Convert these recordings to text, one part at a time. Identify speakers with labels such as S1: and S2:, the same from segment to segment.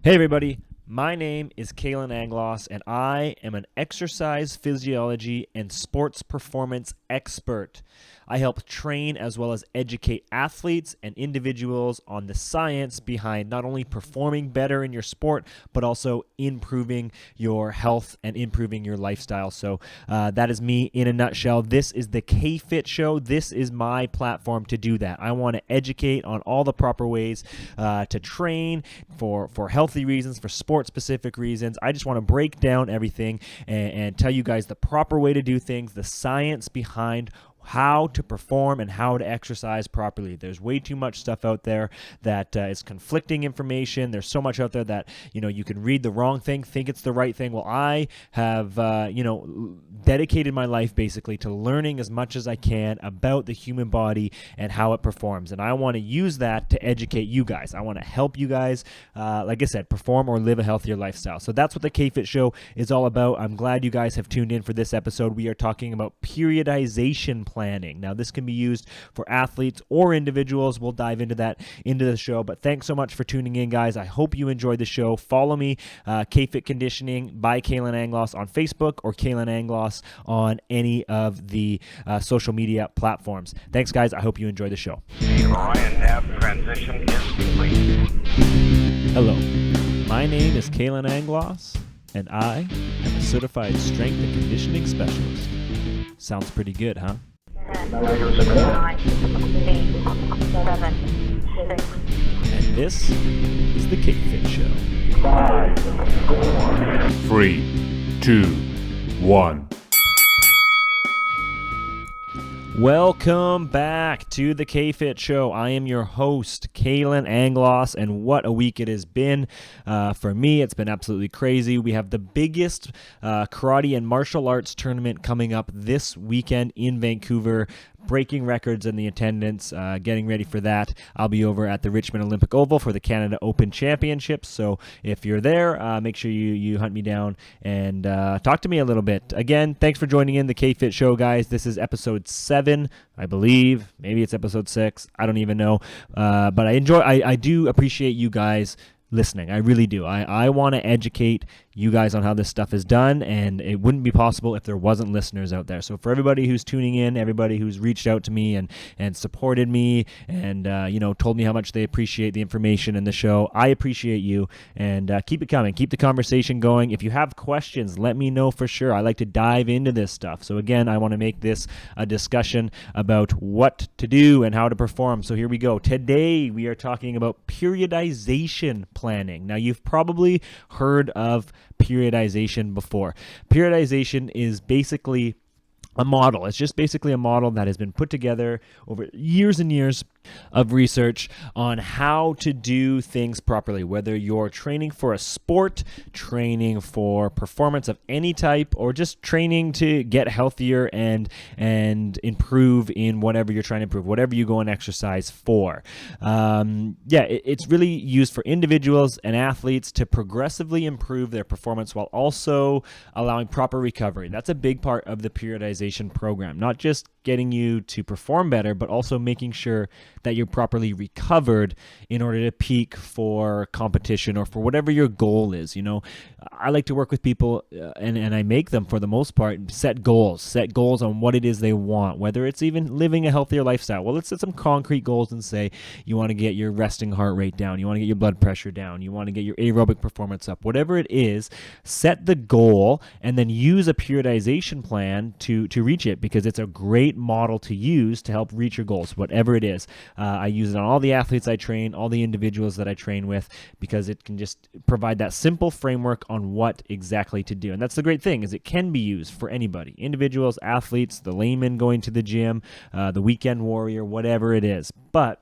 S1: Hey everybody, my name is Kalan Anglos and I am an exercise physiology and sports performance expert. I help train as well as educate athletes and individuals on the science behind not only performing better in your sport, but also improving your health and improving your lifestyle. So that is me in a nutshell. This is the KFit show. This is my platform to do that. I want to educate on all the proper ways to train for healthy reasons, for sport-specific reasons. I just want to break down everything and tell you guys the proper way to do things, the science behind how to perform and how to exercise properly. There's way too much stuff out there that is conflicting information. There's so much out there that, you can read the wrong thing, think it's the right thing. Well, I have, dedicated my life basically to learning as much as I can about the human body and how it performs. And I want to use that to educate you guys. I want to help you guys, like I said, perform or live a healthier lifestyle. So that's what the KFit show is all about. I'm glad you guys have tuned in for this episode. We are talking about periodization planning. Now, this can be used for athletes or individuals. We'll dive into that into the show, but thanks so much for tuning in, guys. I hope you enjoyed the show. Follow me, KFit Conditioning by Kalan Anglos on Facebook or Kalan Anglos on any of the social media platforms. Thanks, guys. I hope you enjoy the show.
S2: And nav transition is complete.
S1: Hello, my name is Kalan Anglos, and I am a certified strength and conditioning specialist. Sounds pretty good, huh?
S2: 9, 8, 7, 6.
S1: And this is the KFit show.
S2: 5, 4.
S3: 3, 2, 1.
S1: Welcome back to the KFit show. I am your host, Kalan Anglos, and what a week it has been. For me, it's been absolutely crazy. We have the biggest karate and martial arts tournament coming up this weekend in Vancouver. Breaking records in the attendance, getting ready for that. I'll be over at the Richmond Olympic Oval for the Canada Open Championships. So if you're there, make sure you hunt me down and talk to me a little bit. Again, thanks for joining in the KFit show, guys. This is episode 7, I believe. Maybe it's episode 6. I don't even know. But I do appreciate you guys listening. I really do. I want to educate you guys on how this stuff is done, and it wouldn't be possible if there wasn't listeners out there. So for everybody who's tuning in, everybody who's reached out to me and supported me and told me how much they appreciate the information in the show, I appreciate you, and keep it coming. Keep the conversation going. If you have questions, let me know for sure. I like to dive into this stuff. So again, I want to make this a discussion about what to do and how to perform. So here we go. Today we are talking about periodization planning. Now, you've probably heard of periodization before. Periodization is basically a model. It's just basically a model that has been put together over years and years of research on how to do things properly, whether you're training for a sport, training for performance of any type, or just training to get healthier and improve in whatever you're trying to improve, whatever you go and exercise for. It's really used for individuals and athletes to progressively improve their performance while also allowing proper recovery. That's a big part of the periodization program, not just getting you to perform better, but also making sure that you're properly recovered in order to peak for competition or for whatever your goal is. I like to work with people and I make them, for the most part, set goals on what it is they want, whether it's even living a healthier lifestyle. Well, let's set some concrete goals and say you want to get your resting heart rate down, you want to get your blood pressure down, you want to get your aerobic performance up, whatever it is. Set the goal and then use a periodization plan to reach it, because it's a great model to use to help reach your goals, whatever it is. I use it on all the athletes I train, all the individuals that I train with, because it can just provide that simple framework on what exactly to do. And that's the great thing, is it can be used for anybody, individuals, athletes, the layman going to the gym, the weekend warrior, whatever it is. But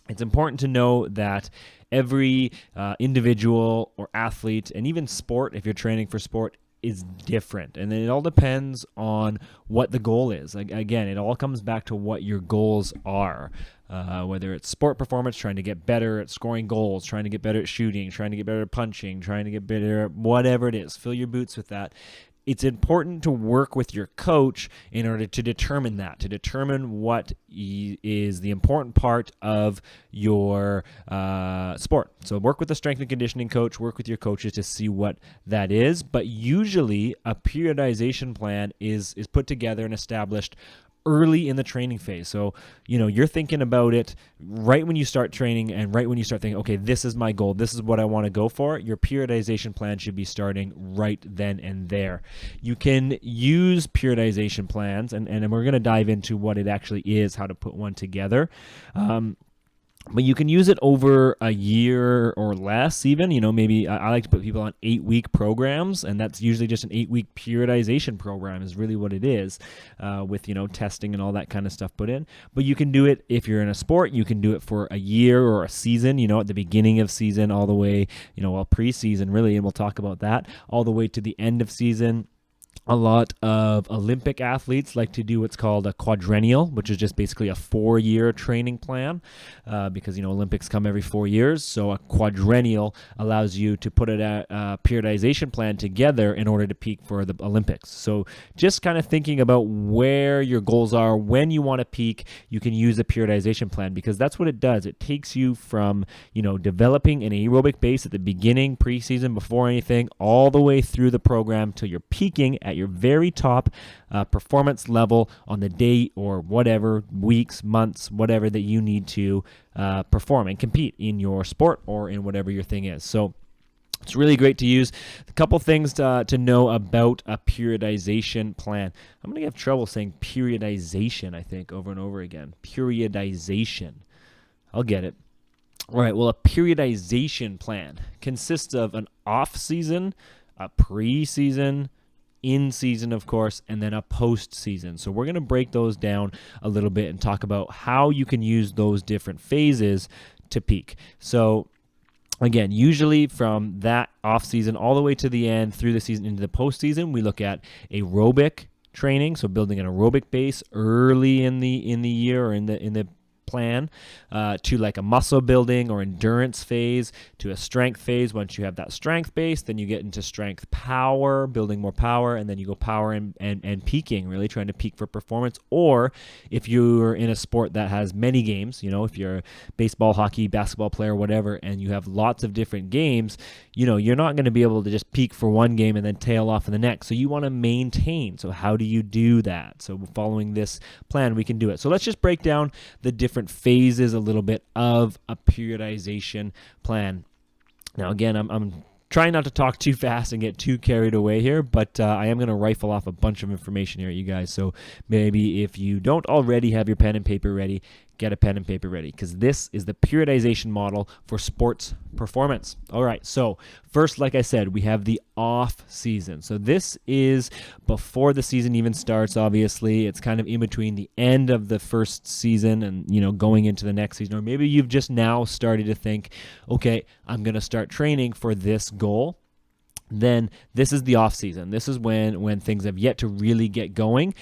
S1: it's important to know that every individual or athlete, and even sport, if you're training for sport, is different, and then it all depends on what the goal is. Again, it all comes back to what your goals are. Whether it's sport performance, trying to get better at scoring goals, trying to get better at shooting, trying to get better at punching, trying to get better at whatever it is. Fill your boots with that. it's important to work with your coach in order to determine that, to determine what is the important part of your sport. So work with a strength and conditioning coach, work with your coaches to see what that is. But usually a periodization plan is put together and established early in the training phase. So, you're thinking about it right when you start training and right when you start thinking, okay, this is my goal. This is what I want to go for. Your periodization plan should be starting right then and there. You can use periodization plans, and we're going to dive into what it actually is, how to put one together. But you can use it over a year or less even. Maybe I like to put people on 8-week programs, and that's usually just an 8-week periodization program is really what it is, with, testing and all that kind of stuff put in. But you can do it if you're in a sport. You can do it for a year or a season, at the beginning of season all the way, preseason really, and we'll talk about that, all the way to the end of season. A lot of Olympic athletes like to do what's called a quadrennial, which is just basically a 4-year training plan, because Olympics come every 4 years. So a quadrennial allows you to put a periodization plan together in order to peak for the Olympics. So just kind of thinking about where your goals are, when you want to peak, you can use a periodization plan, because that's what it does. It takes you from developing an aerobic base at the beginning, preseason, before anything, all the way through the program till you're peaking at your very top performance level on the day or whatever, weeks, months, whatever that you need to perform and compete in your sport or in whatever your thing is. So it's really great to use. A couple things to know about a periodization plan. I'm going to have trouble saying periodization, I think, over and over again. Periodization. I'll get it. All right, well, a periodization plan consists of an off-season, a pre-season, in-season, of course, and then a post-season. So we're going to break those down a little bit and talk about how you can use those different phases to peak. So again, usually from that off-season all the way to the end, through the season into the post-season, we look at aerobic training, so building an aerobic base early in the year or in the plan, to like a muscle building or endurance phase, to a strength phase. Once you have that strength base, then you get into strength power, building more power, and then you go power and peaking, really trying to peak for performance. Or if you're in a sport that has many games, if you're a baseball, hockey, basketball player, whatever, and you have lots of different games, you're not going to be able to just peak for one game and then tail off in the next. So you want to maintain. So how do you do that? So following this plan, we can do it. So let's just break down the different phases a little bit of a periodization plan. Now, again, I'm trying not to talk too fast and get too carried away here, but I am going to rifle off a bunch of information here at you guys. So maybe if you don't already have your pen and paper ready, get a pen and paper ready, because this is the periodization model for sports performance. All right, so first, like I said, we have the off season. So this is before the season even starts, obviously. It's kind of in between the end of the first season and, going into the next season. Or maybe you've just now started to think, okay, I'm going to start training for this goal. Then this is the off season. This is when things have yet to really get going.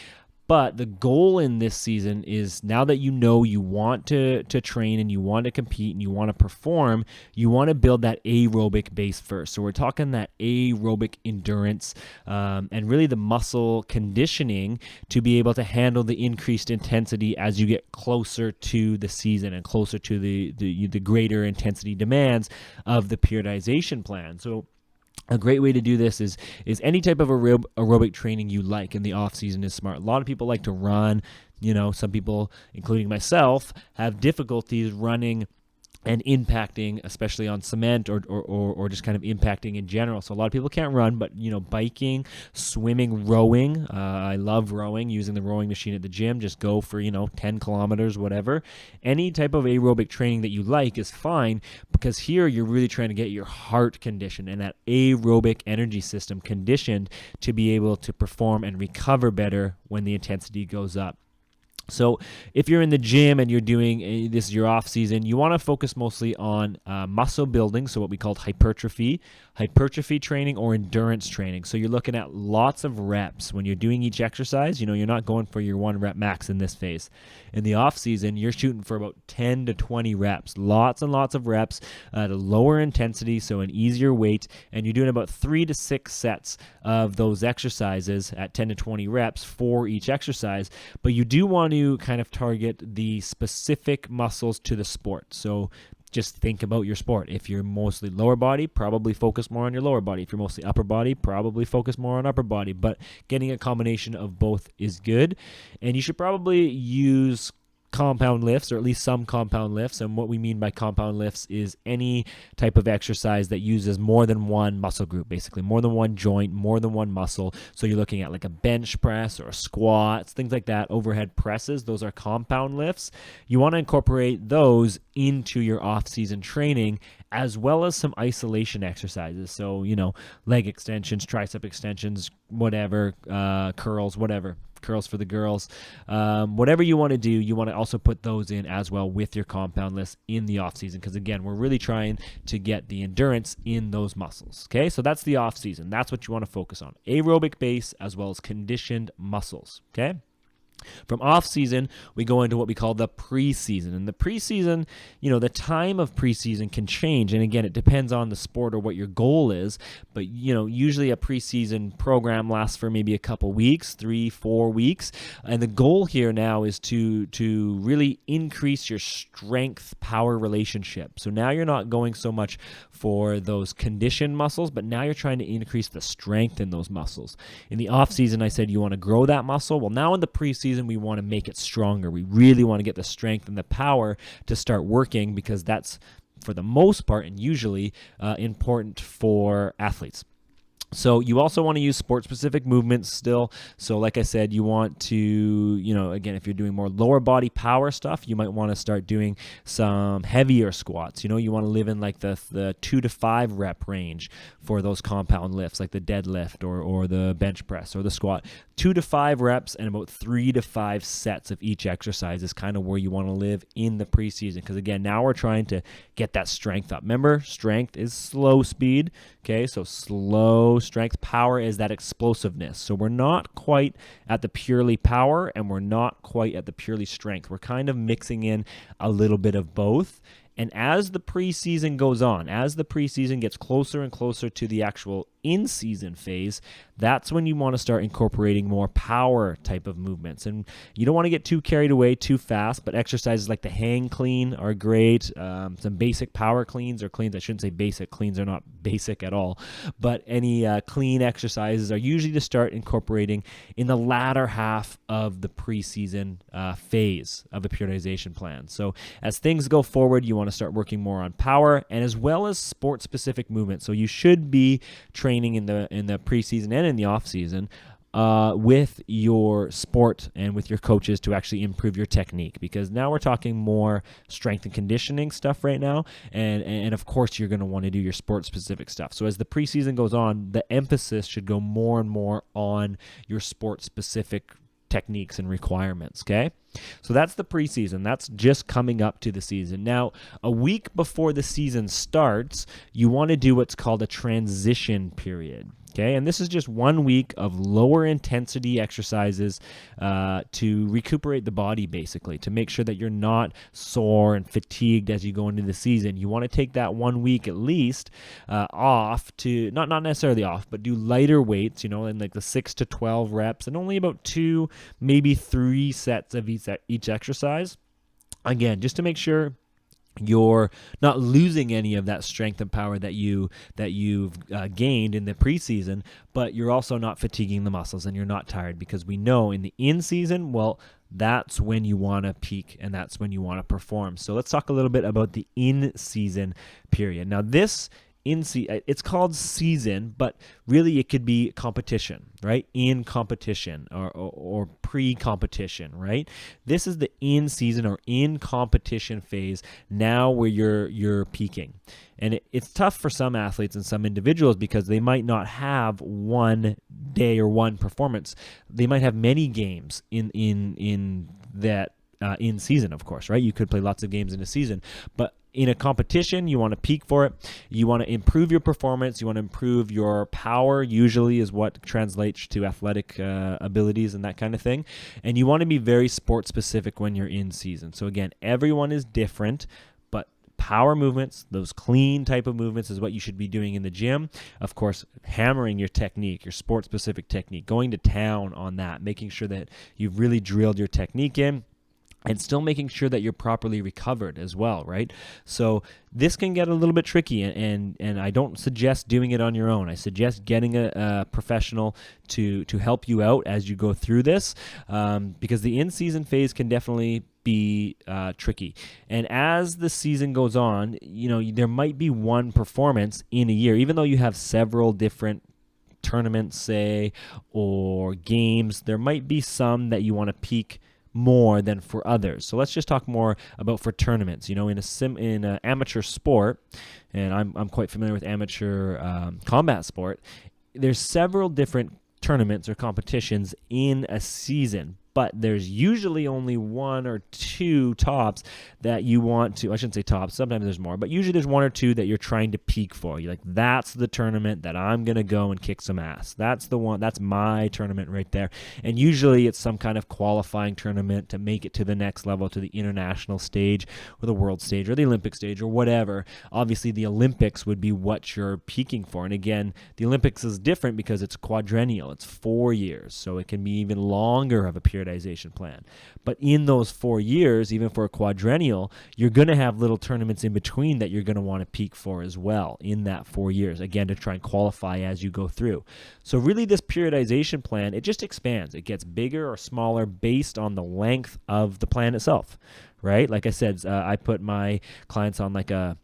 S1: But the goal in this season is, now that you want to train and you want to compete and you want to perform, you want to build that aerobic base first. So we're talking that aerobic endurance and really the muscle conditioning to be able to handle the increased intensity as you get closer to the season and closer to the greater intensity demands of the periodization plan. So a great way to do this is any type of aerobic training you like in the off season is smart. A lot of people like to run. Some people, including myself, have difficulties running and impacting, especially on cement or just kind of impacting in general. So a lot of people can't run, but biking, swimming, rowing. I love rowing, using the rowing machine at the gym. Just go for 10 kilometers, whatever. Any type of aerobic training that you like is fine, because here you're really trying to get your heart conditioned and that aerobic energy system conditioned to be able to perform and recover better when the intensity goes up. So if you're in the gym and you're doing this is your off season, you want to focus mostly on muscle building, so what we call hypertrophy training or endurance training. So you're looking at lots of reps when you're doing each exercise. You're not going for your 1 rep max in this phase. In the off season, you're shooting for about 10 to 20 reps, lots and lots of reps at a lower intensity, so an easier weight, and you're doing about 3 to 6 sets of those exercises at 10 to 20 reps for each exercise. But you do want to kind of target the specific muscles to the sport. So just think about your sport. If you're mostly lower body, probably focus more on your lower body. If you're mostly upper body, probably focus more on upper body. But getting a combination of both is good. And you should probably use compound lifts, or at least some compound lifts. And what we mean by compound lifts is any type of exercise that uses more than one muscle group, basically more than one joint, more than one muscle. So you're looking at like a bench press or squats, things like that, overhead presses. Those are compound lifts. You want to incorporate those into your off-season training, as well as some isolation exercises. So, leg extensions, tricep extensions, whatever, curls, whatever. Curls for the girls, whatever you want to do, you want to also put those in as well with your compound lifts in the off season, because again, we're really trying to get the endurance in those muscles. Okay, so that's the off season. That's what you want to focus on: aerobic base as well as conditioned muscles. Okay. From off-season, we go into what we call the preseason. And the preseason, the time of preseason can change. And again, it depends on the sport or what your goal is. But, usually a preseason program lasts for maybe a couple weeks, 3-4 weeks. And the goal here now is to really increase your strength-power relationship. So now you're not going so much for those conditioned muscles, but now you're trying to increase the strength in those muscles. In the off-season, I said you want to grow that muscle. Well, now in the preseason, we want to make it stronger. We really want to get the strength and the power to start working, because that's, for the most part and usually, important for athletes. So you also want to use sport-specific movements still. So like I said, you want to, again, if you're doing more lower body power stuff, you might want to start doing some heavier squats. You want to live in like the 2 to 5 rep range for those compound lifts, like the deadlift or the bench press or the squat. 2 to 5 reps and about 3 to 5 sets of each exercise is kind of where you want to live in the preseason. Because again, now we're trying to get that strength up. Remember, strength is slow speed. Okay, so slow strength. Power is that explosiveness. So we're not quite at the purely power, and we're not quite at the purely strength. We're kind of mixing in a little bit of both. And as the preseason goes on, as the preseason gets closer and closer to the actual in-season phase, that's when you want to start incorporating more power type of movements. And you don't want to get too carried away too fast, but exercises like the hang clean are great. Some basic power cleans, or cleans, I shouldn't say basic. Cleans are not basic at all. But any clean exercises are usually to start incorporating in the latter half of the preseason phase of the periodization plan. So as things go forward, you want to start working more on power, and as well as sport-specific movement. So you should be training in the preseason and in the off season with your sport and with your coaches to actually improve your technique, because now we're talking more strength and conditioning stuff right now, and of course you're going to want to do your sport specific stuff. So as the preseason goes on, the emphasis should go more and more on your sport specific techniques and requirements. Okay, so that's the preseason. That's just coming up to the season. Now, a week before the season starts, you want to do what's called a transition period. Okay, and this is just 1 week of lower intensity exercises to recuperate the body, basically, to make sure that you're not sore and fatigued as you go into the season. You want to take that 1 week at least off, to not necessarily off, but do lighter weights, in like the 6 to 12 reps, and only about 2, maybe 3 sets of each exercise. Again, just to make sure you're not losing any of that strength and power that you've gained in the preseason, but you're also not fatiguing the muscles and you're not tired, because we know in the in-season, well, that's when you want to peak and that's when you want to perform. So let's talk a little bit about the in-season period. Now, this it's called season, but really it could be competition, right? In competition or pre-competition, right? This is the in season or in competition phase now where you're peaking. And it's tough for some athletes and some individuals because they might not have one day or one performance. They might have many games in that in season, of course, right? You could play lots of games in a season, but in a competition, you want to peak for it. You want to improve your performance. You want to improve your power, usually is what translates to athletic abilities and that kind of thing. And you want to be very sport specific when you're in season. So again, everyone is different, but power movements, those clean type of movements is what you should be doing in the gym. Of course, hammering your technique, your sport specific technique, going to town on that, making sure that you've really drilled your technique in. And still making sure that you're properly recovered as well, right? So this can get a little bit tricky, and I don't suggest doing it on your own. I suggest getting a professional to help you out as you go through this, because the in-season phase can definitely be tricky. And as the season goes on, there might be one performance in a year, even though you have several different tournaments, say, or games. There might be some that you want to peak more than for others. So let's just talk more about for tournaments. In an amateur sport, and I'm quite familiar with amateur combat sport, there's several different tournaments or competitions in a season, but there's usually only one or two tops that you want to, I shouldn't say tops, sometimes there's more, but usually there's one or two that you're trying to peak for. You're like, that's the tournament that I'm going to go and kick some ass. That's the one, that's my tournament right there. And usually it's some kind of qualifying tournament to make it to the next level, to the international stage or the world stage or the Olympic stage or whatever. Obviously the Olympics would be what you're peaking for. And again, the Olympics is different because it's quadrennial. It's 4 years. So it can be even longer of a periodization plan. But in those 4 years, even for a quadrennial, you're going to have little tournaments in between that you're going to want to peak for as well in that 4 years, again, to try and qualify as you go through. So really this periodization plan, it just expands. It gets bigger or smaller based on the length of the plan itself, right? Like I said, I put my clients on like a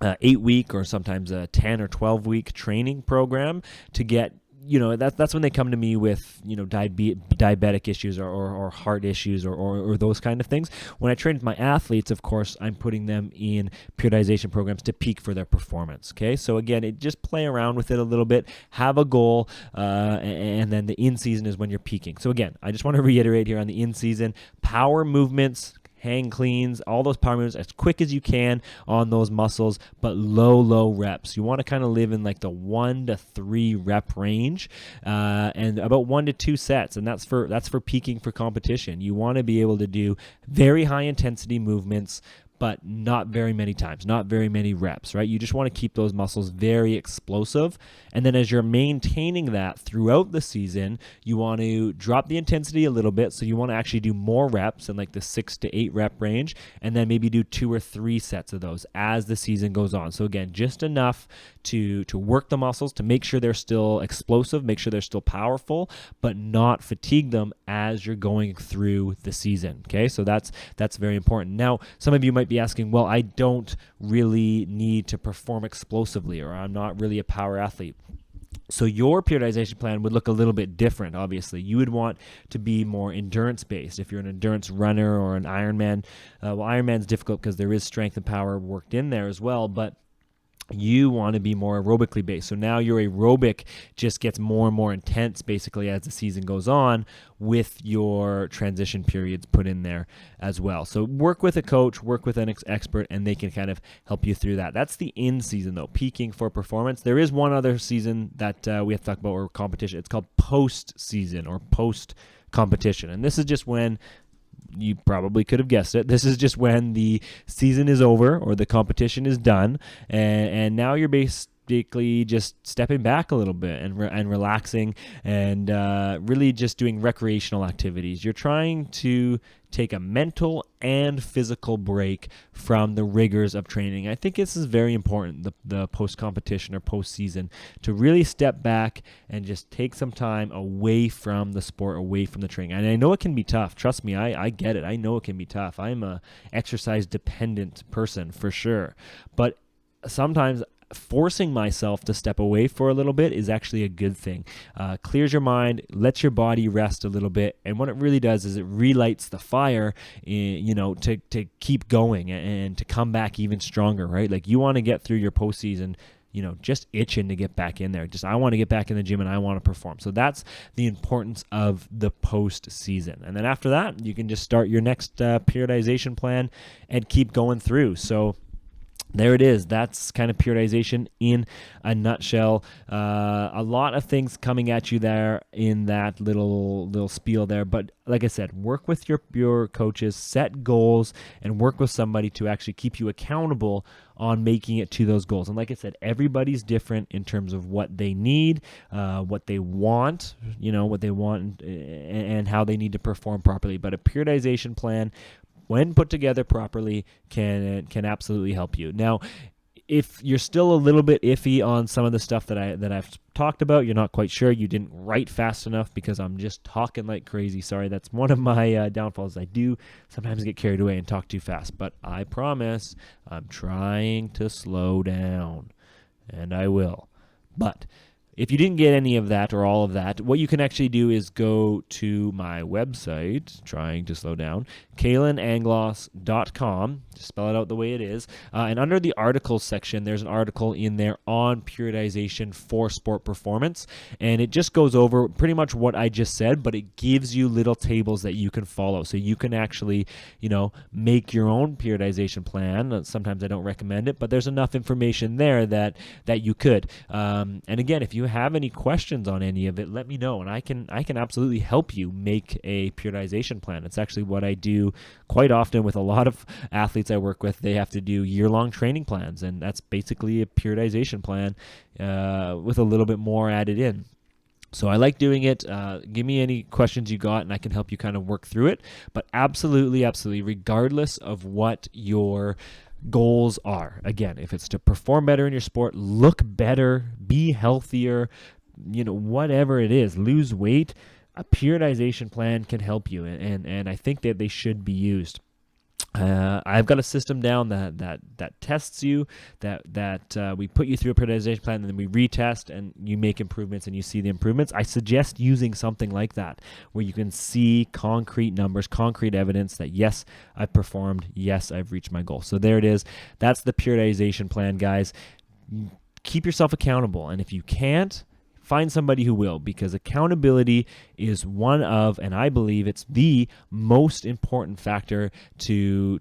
S1: 8-week or sometimes a 10 or 12-week training program to get, that's when they come to me with, diabetic issues or heart issues or those kind of things. When I train my athletes, of course, I'm putting them in periodization programs to peak for their performance. Okay. So again, just play around with it a little bit, have a goal, and then the in season is when you're peaking. So again, I just want to reiterate here on the in season, power movements, hang cleans, all those power moves as quick as you can on those muscles, but low reps. You want to kind of live in like the 1 to 3 rep range, and about 1 to 2 sets, and that's for peaking for competition. You want to be able to do very high intensity movements, but not very many times, not very many reps, right? You just want to keep those muscles very explosive. And then as you're maintaining that throughout the season, you want to drop the intensity a little bit. So you want to actually do more reps in like the 6 to 8 rep range, and then maybe do 2 or 3 sets of those as the season goes on. So again, just enough to work the muscles, to make sure they're still explosive, make sure they're still powerful, but not fatigue them as you're going through the season. Okay, so that's very important. Now, some of you might be asking, well, I don't really need to perform explosively, or I'm not really a power athlete. So your periodization plan would look a little bit different, obviously. You would want to be more endurance-based. If you're an endurance runner or an Ironman, Ironman's difficult because there is strength and power worked in there as well, but you want to be more aerobically based. So now your aerobic just gets more and more intense basically as the season goes on, with your transition periods put in there as well. So work with a coach, work with an expert, and they can kind of help you through that. That's the in season though, peaking for performance. There is one other season that we have to talk about, or competition. It's called post season or post competition. And this is just when, you probably could have guessed it, this is just when the season is over or the competition is done, and now you're basically just stepping back a little bit and relaxing and really just doing recreational activities. You're trying to take a mental and physical break from the rigors of training. I think this is very important, the post-competition or post-season, to really step back and just take some time away from the sport, away from the training. And I know it can be tough. Trust me, I get it. I know it can be tough. I'm a exercise-dependent person for sure. But sometimes forcing myself to step away for a little bit is actually a good thing. Clears your mind, lets your body rest a little bit, and what it really does is it relights the fire, to keep going and to come back even stronger, right? Like, you want to get through your postseason, just itching to get back in there. I want to get back in the gym and I want to perform. So that's the importance of the postseason. And then after that, you can just start your next periodization plan and keep going through. So there it is. That's kind of periodization in a nutshell. A lot of things coming at you there in that little spiel there. But like I said, work with your coaches, set goals, and work with somebody to actually keep you accountable on making it to those goals. And like I said, everybody's different in terms of what they need, what they want, and how they need to perform properly. But a periodization plan, when put together properly, can absolutely help you. Now, if you're still a little bit iffy on some of the stuff that I've talked about, you're not quite sure, you didn't write fast enough because I'm just talking like crazy. Sorry, that's one of my downfalls. I do sometimes get carried away and talk too fast, but I promise I'm trying to slow down, and I will. But if you didn't get any of that or all of that, what you can actually do is go to my website, trying to slow down, kalananglos.com, just spell it out the way it is, and under the articles section, there's an article in there on periodization for sport performance, and it just goes over pretty much what I just said, but it gives you little tables that you can follow, so you can actually, make your own periodization plan. Sometimes I don't recommend it, but there's enough information there that you could. And again, if you have any questions on any of it, let me know, and I can absolutely help you make a periodization plan. It's actually what I do quite often with a lot of athletes I work with. They have to do year-long training plans, and that's basically a periodization plan with a little bit more added in. So I like doing it. Give me any questions you got, and I can help you kind of work through it. But absolutely, regardless of what your goals are. Again, if it's to perform better in your sport, look better, be healthier, whatever it is, lose weight, a periodization plan can help you, and I think that they should be used. I've got a system down that tests you, that we put you through a periodization plan, and then we retest, and you make improvements, and you see the improvements. I suggest using something like that, where you can see concrete numbers, concrete evidence that, yes, I've performed, yes, I've reached my goal. So there it is. That's the periodization plan, guys. Keep yourself accountable, and if you can't, find somebody who will, because accountability is one of, and I believe it's the most important factor to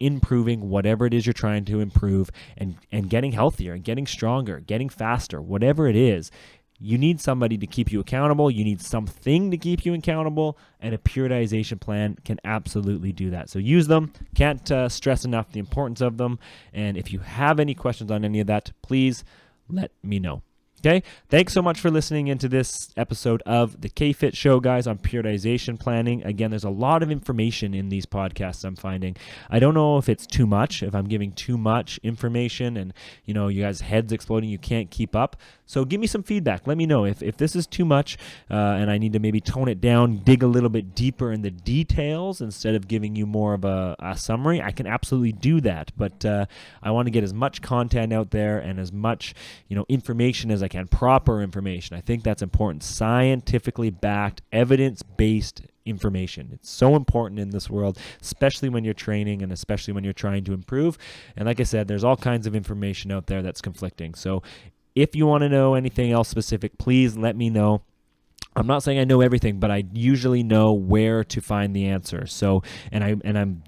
S1: improving whatever it is you're trying to improve, and getting healthier and getting stronger, getting faster, whatever it is. You need somebody to keep you accountable. You need something to keep you accountable, and a periodization plan can absolutely do that. So use them. Can't stress enough the importance of them. And if you have any questions on any of that, please let me know. Okay, thanks so much for listening into this episode of the KFit Show, guys, on periodization planning. Again, there's a lot of information in these podcasts I'm finding. I don't know if it's too much, if I'm giving too much information and, you guys' heads exploding, you can't keep up. So give me some feedback. Let me know if this is too much and I need to maybe tone it down, dig a little bit deeper in the details instead of giving you more of a summary. I can absolutely do that, but I want to get as much content out there and as much, information as I can, proper information. I think that's important. Scientifically backed, evidence-based information. It's so important in this world, especially when you're training and especially when you're trying to improve. And like I said, there's all kinds of information out there that's conflicting. So if you want to know anything else specific, please let me know. I'm not saying I know everything, but I usually know where to find the answer. So, and I'm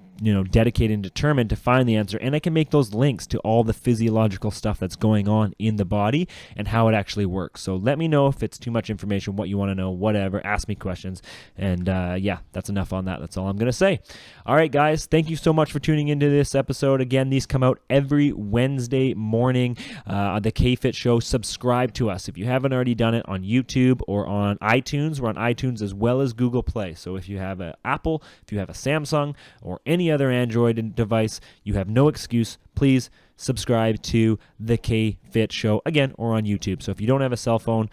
S1: dedicated and determined to find the answer, and I can make those links to all the physiological stuff that's going on in the body and how it actually works. So let me know if it's too much information, what you want to know, whatever. Ask me questions, and that's enough on that. That's all I'm going to say. All right, guys, thank you so much for tuning into this episode. Again, these come out every Wednesday morning. The KFit Show. Subscribe to us if you haven't already done it on YouTube or on iTunes. We're on iTunes as well as Google Play. So if you have an Apple, if you have a Samsung, or any other Android device, you have no excuse. Please subscribe to the KFit Show, again, or on YouTube. So if you don't have a cell phone,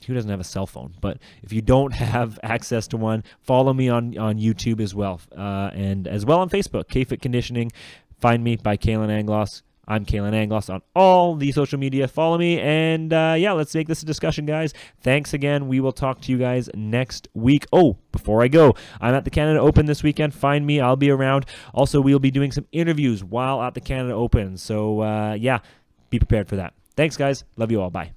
S1: who doesn't have a cell phone? But if you don't have access to one, follow me on YouTube as well, and as well on Facebook, KFit Conditioning. Find me by Kalan Anglos. I'm Kalan Anglos on all the social media. Follow me, and let's make this a discussion, guys. Thanks again. We will talk to you guys next week. Oh, before I go, I'm at the Canada Open this weekend. Find me. I'll be around. Also, we'll be doing some interviews while at the Canada Open. So, be prepared for that. Thanks, guys. Love you all. Bye.